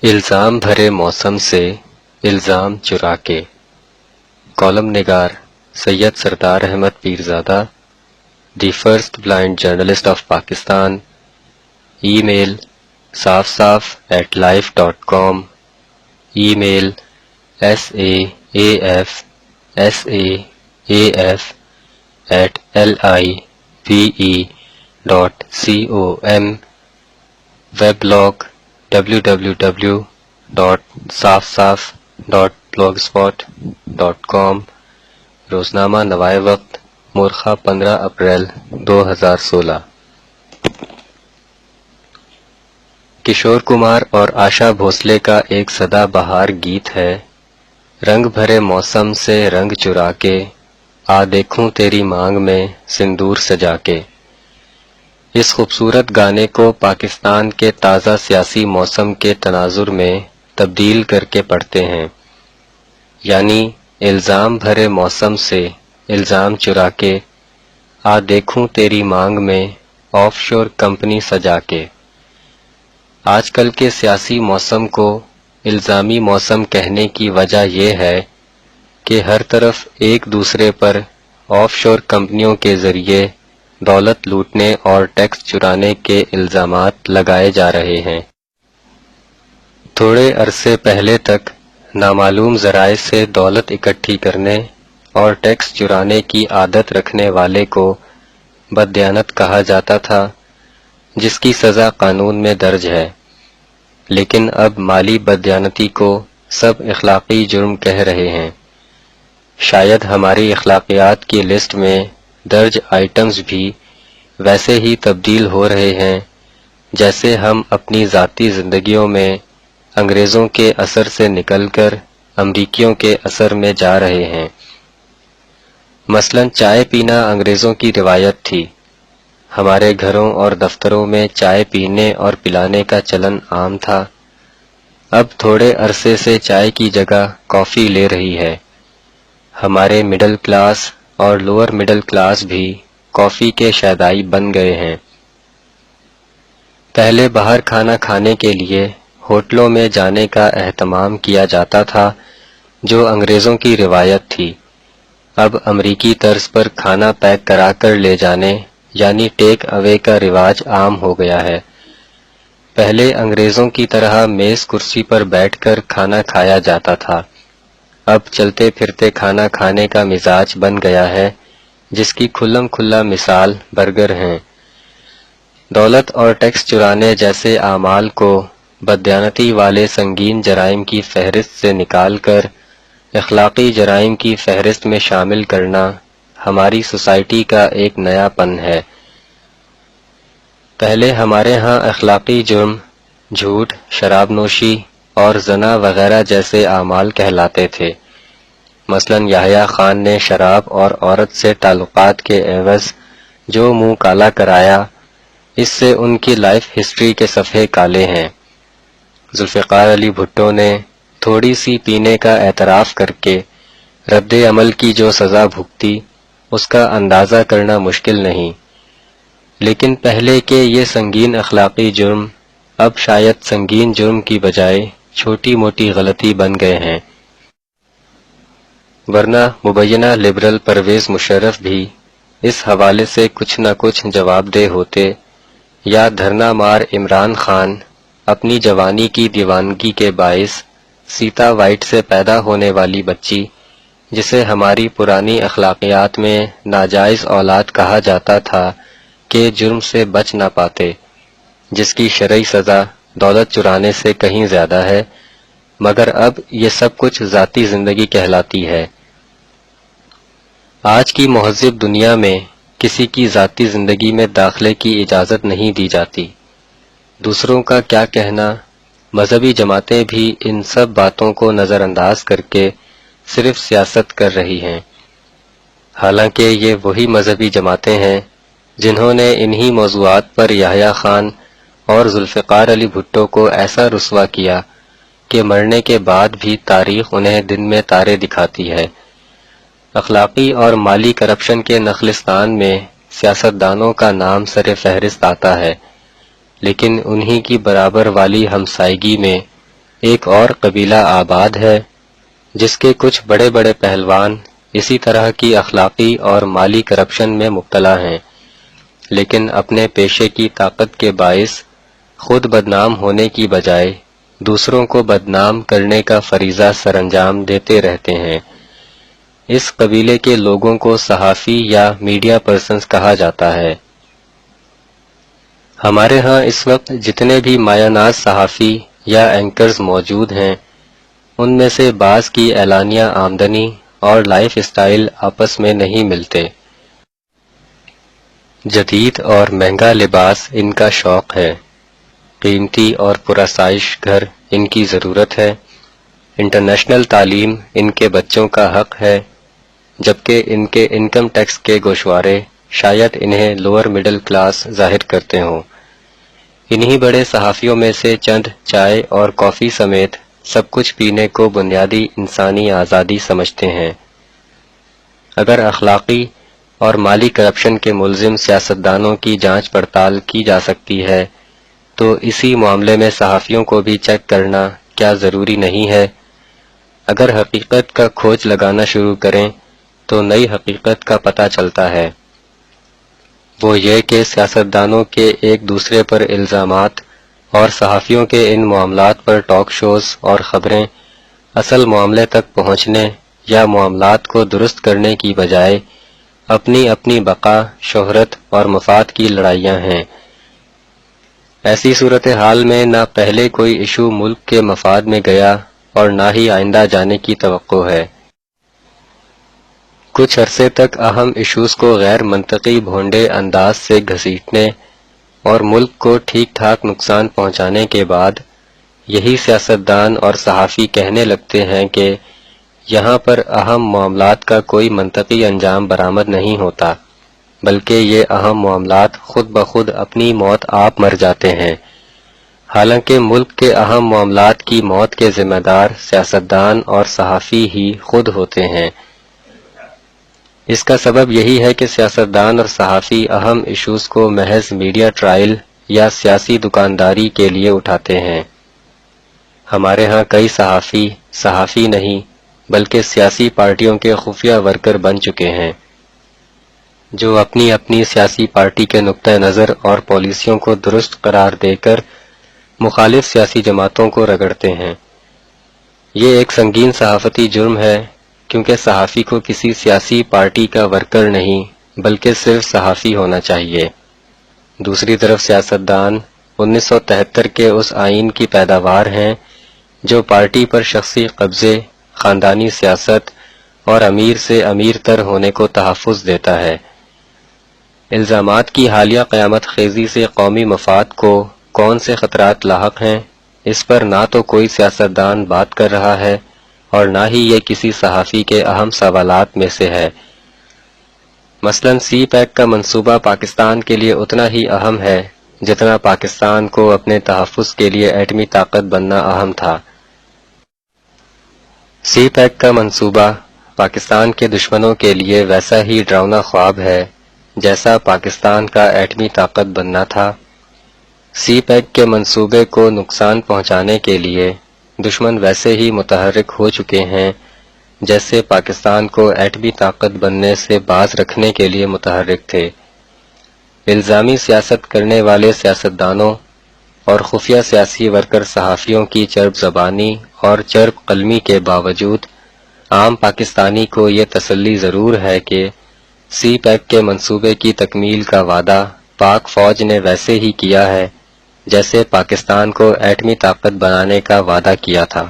الزام بھرے موسم سے الزام چرا کے. کالم نگار Syed Sardar Ahmad Pirzada, the first blind journalist of Pakistan. Email safsaf@life.com. Email saafsaf@live.com. Web blog www.safsaf.blogspot.com. روزنامہ نوائے وقت مورخہ 15 اپریل 2016. کشور کمار اور آشا بھوسلے کا ایک سدا بہار گیت ہے، رنگ بھرے موسم سے رنگ چرا کے آ دیکھوں تیری مانگ میں سندور سجا کے. اس خوبصورت گانے کو پاکستان کے تازہ سیاسی موسم کے تناظر میں تبدیل کر کے پڑھتے ہیں، یعنی الزام بھرے موسم سے الزام چرا کے آ دیکھوں تیری مانگ میں آف شور کمپنی سجا کے. آج کل کے سیاسی موسم کو الزامی موسم کہنے کی وجہ یہ ہے کہ ہر طرف ایک دوسرے پر آف شور کمپنیوں کے ذریعے دولت لوٹنے اور ٹیکس چرانے کے الزامات لگائے جا رہے ہیں. تھوڑے عرصے پہلے تک نامعلوم ذرائع سے دولت اکٹھی کرنے اور ٹیکس چرانے کی عادت رکھنے والے کو بددیانت کہا جاتا تھا، جس کی سزا قانون میں درج ہے. لیکن اب مالی بددیانتی کو سب اخلاقی جرم کہہ رہے ہیں. شاید ہماری اخلاقیات کی لسٹ میں درج آئٹمز بھی ویسے ہی تبدیل ہو رہے ہیں جیسے ہم اپنی ذاتی زندگیوں میں انگریزوں کے اثر سے نکل کر امریکیوں کے اثر میں جا رہے ہیں. مثلاً چائے پینا انگریزوں کی روایت تھی. ہمارے گھروں اور دفتروں میں چائے پینے اور پلانے کا چلن عام تھا. اب تھوڑے عرصے سے چائے کی جگہ کافی لے رہی ہے. ہمارے مڈل کلاس اور لوور مڈل کلاس بھی کافی کے شیدائی بن گئے ہیں. پہلے باہر کھانا کھانے کے لیے ہوٹلوں میں جانے کا اہتمام کیا جاتا تھا، جو انگریزوں کی روایت تھی. اب امریکی طرز پر کھانا پیک کرا کر لے جانے یعنی ٹیک اوے کا رواج عام ہو گیا ہے. پہلے انگریزوں کی طرح میز کرسی پر بیٹھ کر کھانا کھایا جاتا تھا. اب چلتے پھرتے کھانا کھانے کا مزاج بن گیا ہے، جس کی کھلم کھلا مثال برگر ہیں. دولت اور ٹیکس چرانے جیسے اعمال کو بددیانتی والے سنگین جرائم کی فہرست سے نکال کر اخلاقی جرائم کی فہرست میں شامل کرنا ہماری سوسائٹی کا ایک نیا پن ہے. پہلے ہمارے ہاں اخلاقی جرم جھوٹ، شراب نوشی اور زنا وغیرہ جیسے اعمال کہلاتے تھے. مثلاً یحییٰ خان نے شراب اور عورت سے تعلقات کے عوض جو منہ کالا کرایا، اس سے ان کی لائف ہسٹری کے صفحے کالے ہیں. ذوالفقار علی بھٹو نے تھوڑی سی پینے کا اعتراف کر کے رد عمل کی جو سزا بھگتی، اس کا اندازہ کرنا مشکل نہیں. لیکن پہلے کے یہ سنگین اخلاقی جرم اب شاید سنگین جرم کی بجائے چھوٹی موٹی غلطی بن گئے ہیں. ورنہ مبینہ لبرل پرویز مشرف بھی اس حوالے سے کچھ نہ کچھ جواب دہ ہوتے، یا دھرنا مار عمران خان اپنی جوانی کی دیوانگی کے باعث سیتا وائٹ سے پیدا ہونے والی بچی، جسے ہماری پرانی اخلاقیات میں ناجائز اولاد کہا جاتا تھا، کے جرم سے بچ نہ پاتے، جس کی شرعی سزا دولت چرانے سے کہیں زیادہ ہے. مگر اب یہ سب کچھ ذاتی زندگی کہلاتی ہے. آج کی مہذب دنیا میں کسی کی ذاتی زندگی میں داخلے کی اجازت نہیں دی جاتی. دوسروں کا کیا کہنا، مذہبی جماعتیں بھی ان سب باتوں کو نظر انداز کر کے صرف سیاست کر رہی ہیں. حالانکہ یہ وہی مذہبی جماعتیں ہیں جنہوں نے انہی موضوعات پر یحییٰ خان اور ذوالفقار علی بھٹو کو ایسا رسوا کیا کہ مرنے کے بعد بھی تاریخ انہیں دن میں تارے دکھاتی ہے. اخلاقی اور مالی کرپشن کے نخلستان میں سیاستدانوں کا نام سر فہرست آتا ہے، لیکن انہی کی برابر والی ہمسائیگی میں ایک اور قبیلہ آباد ہے جس کے کچھ بڑے بڑے پہلوان اسی طرح کی اخلاقی اور مالی کرپشن میں مبتلا ہیں، لیکن اپنے پیشے کی طاقت کے باعث خود بدنام ہونے کی بجائے دوسروں کو بدنام کرنے کا فریضہ سر انجام دیتے رہتے ہیں۔ اس قبیلے کے لوگوں کو صحافی یا میڈیا پرسنز کہا جاتا ہے۔ ہمارے ہاں اس وقت جتنے بھی مایہ ناز صحافی یا اینکرز موجود ہیں، ان میں سے بعض کی اعلانیہ آمدنی اور لائف اسٹائل آپس میں نہیں ملتے۔ جدید اور مہنگا لباس ان کا شوق ہے، قیمتی اور پرآسائش گھر ان کی ضرورت ہے، انٹرنیشنل تعلیم ان کے بچوں کا حق ہے، جبکہ ان کے انکم ٹیکس کے گوشوارے شاید انہیں لوور مڈل کلاس ظاہر کرتے ہوں۔ انہی بڑے صحافیوں میں سے چند چائے اور کافی سمیت سب کچھ پینے کو بنیادی انسانی آزادی سمجھتے ہیں۔ اگر اخلاقی اور مالی کرپشن کے ملزم سیاستدانوں کی جانچ پڑتال کی جا سکتی ہے تو اسی معاملے میں صحافیوں کو بھی چیک کرنا کیا ضروری نہیں ہے؟ اگر حقیقت کا کھوج لگانا شروع کریں تو نئی حقیقت کا پتہ چلتا ہے، وہ یہ کہ سیاستدانوں کے ایک دوسرے پر الزامات اور صحافیوں کے ان معاملات پر ٹاک شوز اور خبریں اصل معاملے تک پہنچنے یا معاملات کو درست کرنے کی بجائے اپنی اپنی بقا، شہرت اور مفاد کی لڑائیاں ہیں۔ ایسی صورتحال میں نہ پہلے کوئی ایشو ملک کے مفاد میں گیا اور نہ ہی آئندہ جانے کی توقع ہے۔ کچھ عرصے تک اہم ایشوز کو غیر منطقی بھونڈے انداز سے گھسیٹنے اور ملک کو ٹھیک ٹھاک نقصان پہنچانے کے بعد یہی سیاستدان اور صحافی کہنے لگتے ہیں کہ یہاں پر اہم معاملات کا کوئی منطقی انجام برآمد نہیں ہوتا، بلکہ یہ اہم معاملات خود بخود اپنی موت آپ مر جاتے ہیں، حالانکہ ملک کے اہم معاملات کی موت کے ذمہ دار سیاستدان اور صحافی ہی خود ہوتے ہیں۔ اس کا سبب یہی ہے کہ سیاستدان اور صحافی اہم ایشوز کو محض میڈیا ٹرائل یا سیاسی دکانداری کے لیے اٹھاتے ہیں۔ ہمارے ہاں کئی صحافی نہیں بلکہ سیاسی پارٹیوں کے خفیہ ورکر بن چکے ہیں، جو اپنی اپنی سیاسی پارٹی کے نقطہ نظر اور پالیسیوں کو درست قرار دے کر مخالف سیاسی جماعتوں کو رگڑتے ہیں۔ یہ ایک سنگین صحافتی جرم ہے، کیونکہ صحافی کو کسی سیاسی پارٹی کا ورکر نہیں بلکہ صرف صحافی ہونا چاہیے۔ دوسری طرف سیاستدان 1973 کے اس آئین کی پیداوار ہیں جو پارٹی پر شخصی قبضے، خاندانی سیاست اور امیر سے امیر تر ہونے کو تحفظ دیتا ہے۔ الزامات کی حالیہ قیامت خیزی سے قومی مفاد کو کون سے خطرات لاحق ہیں، اس پر نہ تو کوئی سیاستدان بات کر رہا ہے اور نہ ہی یہ کسی صحافی کے اہم سوالات میں سے ہے۔ مثلاً سی پیک کا منصوبہ پاکستان کے لیے اتنا ہی اہم ہے جتنا پاکستان کو اپنے تحفظ کے لیے ایٹمی طاقت بننا اہم تھا۔ سی پیک کا منصوبہ پاکستان کے دشمنوں کے لیے ویسا ہی ڈراؤنا خواب ہے جیسا پاکستان کا ایٹمی طاقت بننا تھا۔ سی پیک کے منصوبے کو نقصان پہنچانے کے لیے دشمن ویسے ہی متحرک ہو چکے ہیں جیسے پاکستان کو ایٹمی طاقت بننے سے باز رکھنے کے لیے متحرک تھے۔ الزامی سیاست کرنے والے سیاستدانوں اور خفیہ سیاسی ورکر صحافیوں کی چرب زبانی اور چرب قلمی کے باوجود عام پاکستانی کو یہ تسلی ضرور ہے کہ سی پیک کے منصوبے کی تکمیل کا وعدہ پاک فوج نے ویسے ہی کیا ہے جیسے پاکستان کو ایٹمی طاقت بنانے کا وعدہ کیا تھا۔